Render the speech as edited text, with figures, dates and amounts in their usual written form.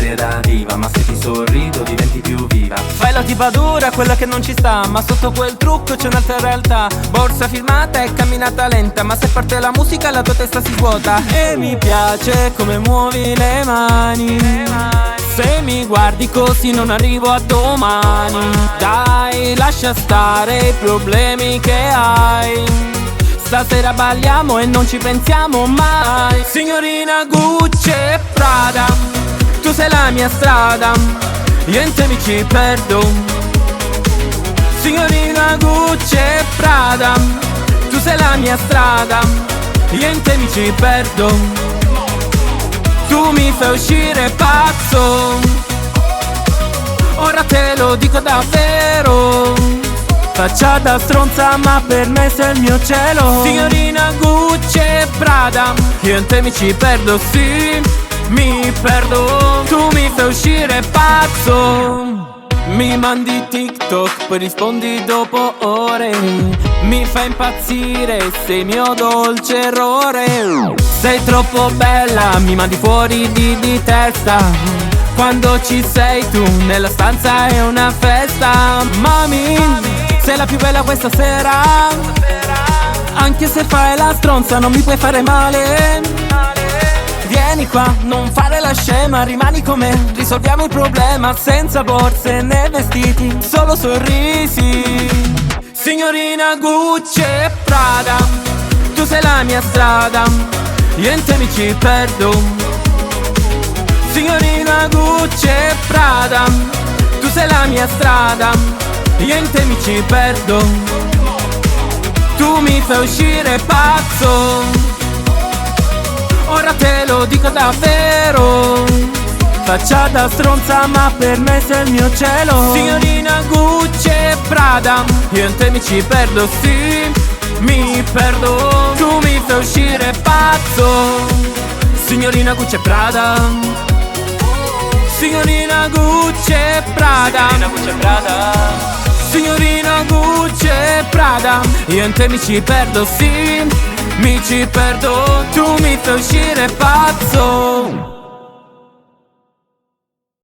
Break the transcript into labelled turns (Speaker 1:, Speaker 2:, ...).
Speaker 1: l'aria da diva, ma se ti sorrido diventi più viva.
Speaker 2: Fai la tipa dura, quella che non ci sta, ma sotto quel trucco c'è un'altra realtà. Borsa firmata e camminata lenta, ma se parte la musica la tua testa si svuota. E mi piace come muovi le mani, se mi guardi così non arrivo a domani. Dai, lascia stare i problemi che hai, stasera balliamo e non ci pensiamo mai. Signorina Gucci e Prada, tu sei la mia strada, io in te mi ci perdo. Signorina Gucci e Prada, tu sei la mia strada, io in te mi ci perdo. Tu mi fai uscire pazzo, ora te lo dico davvero. Faccia da stronza ma per me sei il mio cielo. Signorina Gucci e Prada, io in te mi ci perdo, sì, mi perdo. Tu mi fai uscire pazzo, mi mandi TikTok, poi rispondi dopo ore. Mi fai impazzire, sei mio dolce errore. Sei troppo bella, mi mandi fuori di testa. Quando ci sei tu, nella stanza è una festa. Mami, sei la più bella questa sera, anche se fai la stronza non mi puoi fare male. Vieni qua, non fare la scema, rimani con me, risolviamo il problema senza borse né vestiti, solo sorrisi. Signorina Gucci e Prada, tu sei la mia strada, io in te mi ci perdo. Signorina Gucci e Prada, tu sei la mia strada, io in te mi ci perdo. Tu mi fai uscire pazzo, ora te lo dico davvero. Faccia da stronza ma per me sei il mio cielo. Signorina Gucci e Prada, io in te mi ci perdo, sì, mi perdo. Tu mi fai uscire pazzo. Signorina Gucci e Prada, signorina Gucci e Prada, signorina Gucci e Prada, signorina Gucci e Prada, io in te mi ci perdo, sì, mi ci perdo. Tu mi fai uscire pazzo.